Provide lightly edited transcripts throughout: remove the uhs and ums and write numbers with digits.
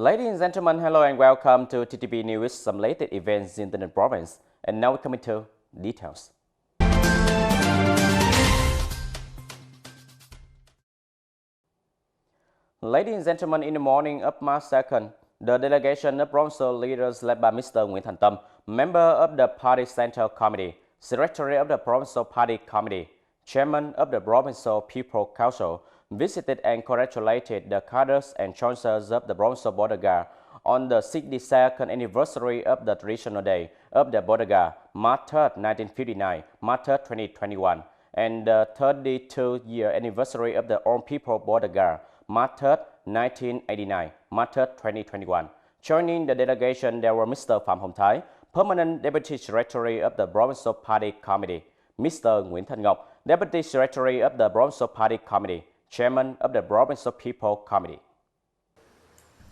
Ladies and gentlemen, hello and welcome to TTVNEWS, some latest events in the province. And now we come into details. Ladies and gentlemen, in the morning of March 2nd, the delegation of Provincial leaders led by Mr. Nguyễn Thành Tâm, member of the Party Central Committee, Secretary of the Provincial Party Committee, Chairman of the Provincial People Council, visited and congratulated the cadres and chancellors of the Provincial Border Guard on the 62nd anniversary of the traditional day of the Border Guard, March 3rd, 1959, March 3rd, 2021, and the 32-year anniversary of the Armed People Border Guard, March 3rd, 1989, March 3rd, 2021. Joining the delegation, there were Mr. Phạm Hồng Thái, Permanent Deputy Secretary of the Provincial Party Committee, Mr. Nguyễn Thanh Ngọc, Deputy Secretary of the Provincial Party Committee, Chairman of the Provincial People Committee.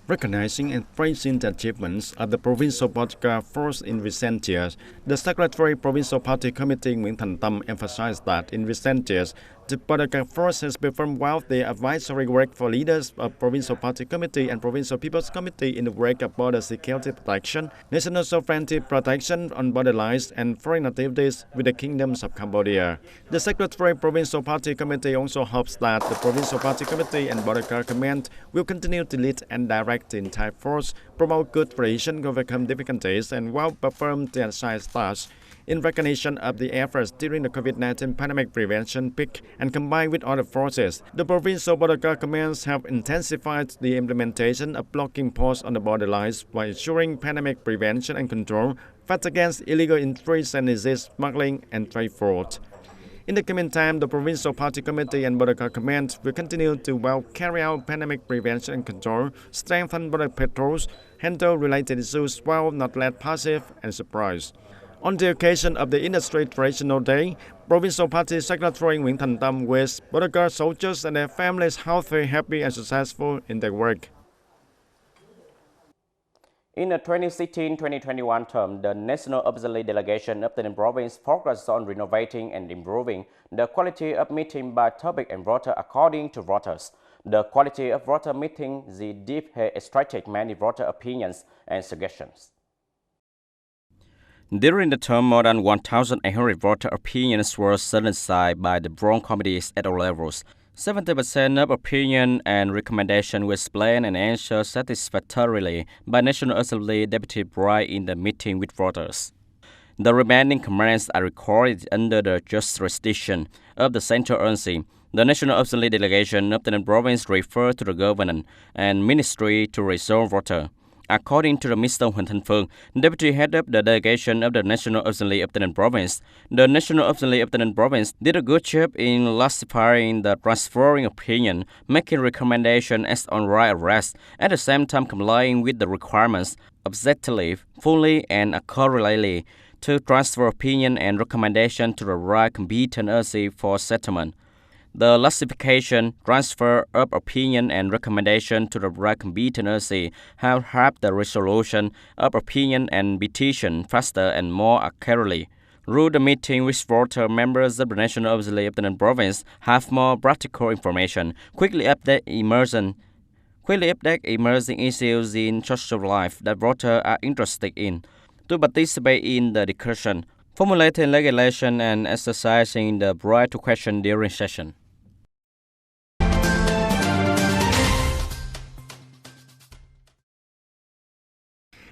Recognizing and praising the achievements of the Provincial Border Guard Force in recent years, the Secretary Provincial Party Committee Nguyễn Thành Tâm emphasized that in recent years, the Border Guard Force has performed well the advisory work for leaders of Provincial Party Committee and Provincial People's Committee in the work of border security protection, national sovereignty protection on border lines, and foreign activities with the kingdoms of Cambodia. The Secretary Provincial Party Committee also hopes that the Provincial Party Committee and Border Guard Command will continue to lead and direct the entire force, promote good relations, overcome difficulties, and well perform their assigned tasks. In recognition of the efforts during the COVID-19 pandemic prevention peak and combined with other forces, the Provincial Border Guard Commands have intensified the implementation of blocking posts on the border lines while ensuring pandemic prevention and control, fight against illegal entries and disease smuggling and trade fraud. In the coming time, the Provincial Party Committee and Border Guard Command will continue to well carry out pandemic prevention and control, strengthen border patrols, handle related issues while not let passive and surprise. On the occasion of the Industry Traditional Day, Provincial Party Secretary Nguyễn Thành Tâm wished Border Guard soldiers and their families healthy, happy and successful in their work. In the 2016-2021 term, the National Auxiliary Delegation of the province focused on renovating and improving the quality of meeting by topic and voter according to voters. The quality of voter meeting, the deep has extracted many voter opinions and suggestions. During the term, more than 1,800 voter opinions were solidified by the Bronze committees at all levels. 70% of opinion and recommendation were explained and answered satisfactorily by National Assembly Deputy Bride in the meeting with voters. The remaining comments are recorded under the jurisdiction of the Central Agency. The National Assembly Delegation of the province referred to the government and ministry to resolve voter. According to Mr. Nguyễn Thanh Phương, Deputy Head of the Delegation of the National Assembly of the Province, the National Assembly of the Province did a good job in classifying the transferring opinion, making recommendation as on right arrest, at the same time complying with the requirements objectively, fully and accurately to transfer opinion and recommendation to the right competent agency for settlement. The classification, transfer of opinion and recommendation to the right competent agency have helped the resolution of opinion and petition faster and more accurately. Through the meeting with voter members of the National Assembly of the Province have more practical information, quickly update emerging issues in social life that voters are interested in, to participate in the discussion, formulating legislation and exercising the right to question during session.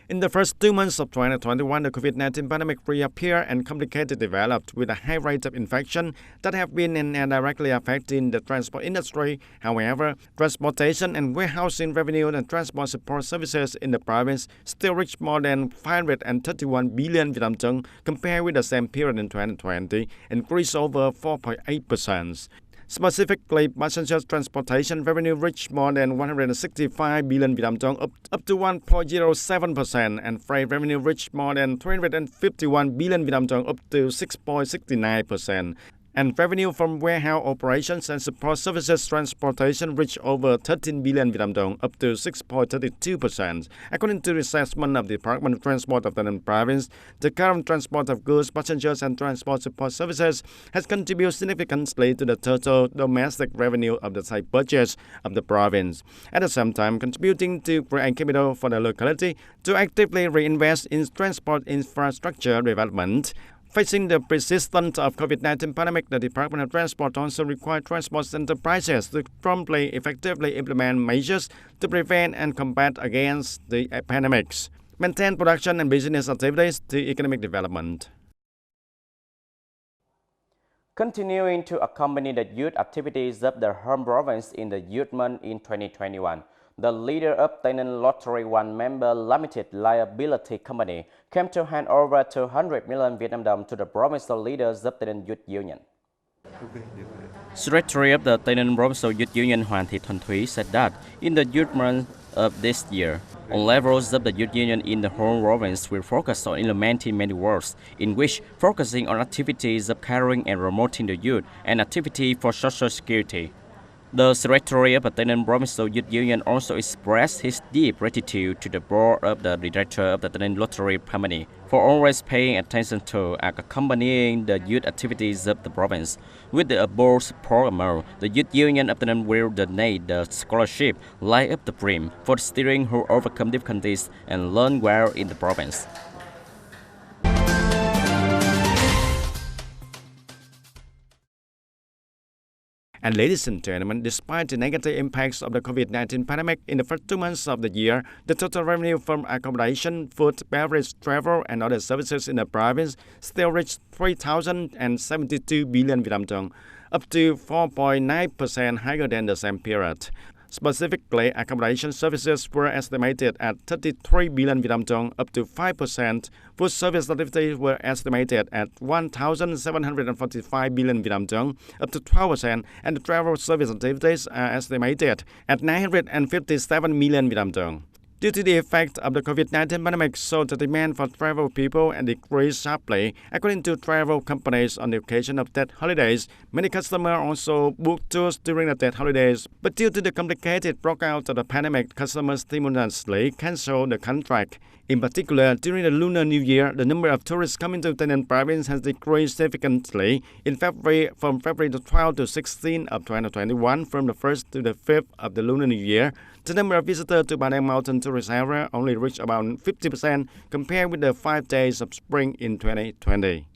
In the first 2 months of 2021, the COVID-19 pandemic reappeared and complicated developed with a high rate of infection that have been and directly affecting the transport industry. However, transportation and warehousing revenue and transport support services in the province still reached more than 531 billion Vietnam dong compared with the same period in 2020, increased over 4.8%. Specifically, passenger transportation revenue reached more than 165 billion Vietnam dong, up to 1.07%, and freight revenue reached more than 351 billion Vietnam dong, up to 6.69%. And revenue from warehouse operations and support services transportation reached over 13 billion Vietnam dong, up to 6.32%. According to the assessment of the Department of Transport of Tay Ninh Province, the current transport of goods, passengers, and transport support services has contributed significantly to the total domestic revenue of the Thai budget of the province. At the same time, contributing to create capital for the locality to actively reinvest in transport infrastructure development. Facing the persistence of COVID-19 pandemic, the Department of Transport also required transport enterprises to promptly, effectively implement measures to prevent and combat against the pandemics, maintain production and business activities to economic development. Continuing to accompany the youth activities of the home province in the Youth Month in 2021, the leader of Tay Ninh Lottery One Member Limited Liability Company came to hand over 200 million Vietnam dong to the provincial leaders of Tay Ninh Youth Union. Secretary of the Tay Ninh Provincial Youth Union Hoàng Thị Thuần Thúy said that in the Youth Month of this year, all levels of the youth union in the whole province will focus on implementing many works, in which focusing on activities of caring and promoting the youth and activity for social security. The Secretary of the Tay Ninh Provincial Youth Union also expressed his deep gratitude to the board of the director of the Tay Ninh Lottery Company for always paying attention to and accompanying the youth activities of the province. With the above support amount, the Youth Union of Tay Ninh will donate the scholarship Light Up the Dream for the students who overcome difficulties and learn well in the province. And ladies and gentlemen, despite the negative impacts of the COVID-19 pandemic in the first 2 months of the year, the total revenue from accommodation, food, beverage, travel, and other services in the province still reached 3,072 billion Vietnam dong, up to 4.9% higher than the same period. Specifically, accommodation services were estimated at 33 billion Vietnam dong, up to 5%. Food service activities were estimated at 1,745 billion Vietnam dong, up to 12%, and the travel service activities are estimated at 957 million Vietnam dong. Due to the effect of the COVID-19 pandemic, so the demand for travel people and decreased sharply. According to travel companies, on the occasion of Tet holidays, many customers also booked tours during the Tet holidays. But due to the complicated breakout of the pandemic, customers simultaneously canceled the contract. In particular, during the Lunar New Year, the number of tourists coming to Tay Ninh Province has decreased significantly. In February, from February the 12th to 16th of 2021, from the 1st to the 5th of the Lunar New Year, the number of visitors to Ba Nang Mountain Tourist Area only reached about 50% compared with the 5 days of spring in 2020.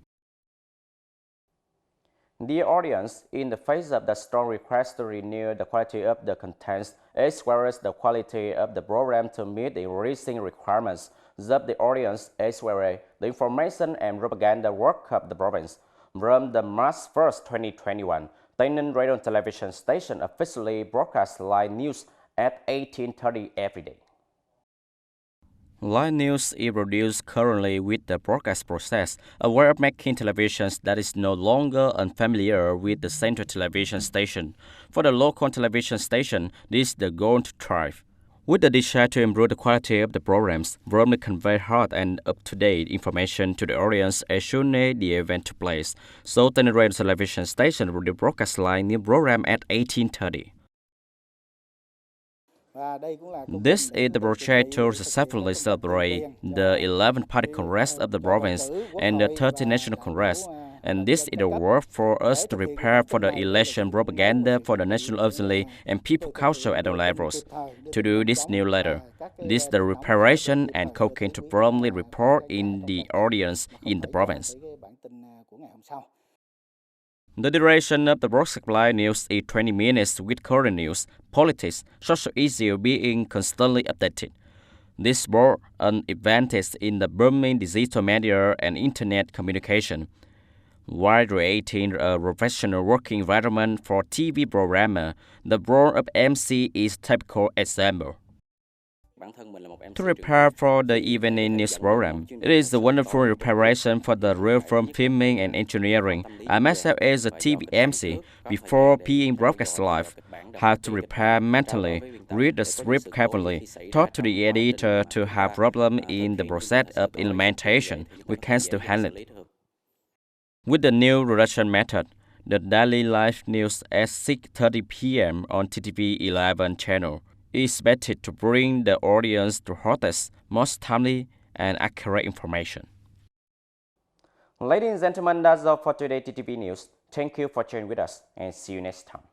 Dear audience, in the face of the strong request to renew the quality of the contents as well as the quality of the program to meet the increasing requirements of the audience as well as the information and propaganda work of the province, from the March 1st, 2021, Tay Ninh Radio and Television Station officially broadcasts live news at 18:30 every day. Live news is produced currently with the broadcast process, a way of making television that is no longer unfamiliar with the central television station. For the local television station, this is the goal to thrive. With the desire to improve the quality of the programs, to convey hot and up-to-date information to the audience as soon as the event took place, so Tay Ninh Radio Television Station will broadcast live new program at 18:30. This is the project to successfully celebrate the 11th Party Congress of the province and the 30th National Congress, and this is the work for us to prepare for the election propaganda for the National Assembly and People Council at all levels. To do this new letter, this is the preparation and cooking to promptly report in the audience in the province. The duration of the broadcast live news is 20 minutes with current news, politics, social issues being constantly updated. This brought an advantage in the booming digital media and internet communication, while creating a professional working environment for TV programmer. The role of MC is a typical example. To prepare for the evening news program, it is a wonderful preparation for the real film filming and engineering. I myself as a TV MC, before being broadcast live, have to prepare mentally, read the script carefully, talk to the editor to have problem in the process of implementation. We can still handle it. With the new production method, The daily live news at 6:30 p.m. on TTV 11 channel is expected to bring the audience the hottest, most timely, and accurate information. Ladies and gentlemen, that's all for today TTV News. Thank you for joining with us and see you next time.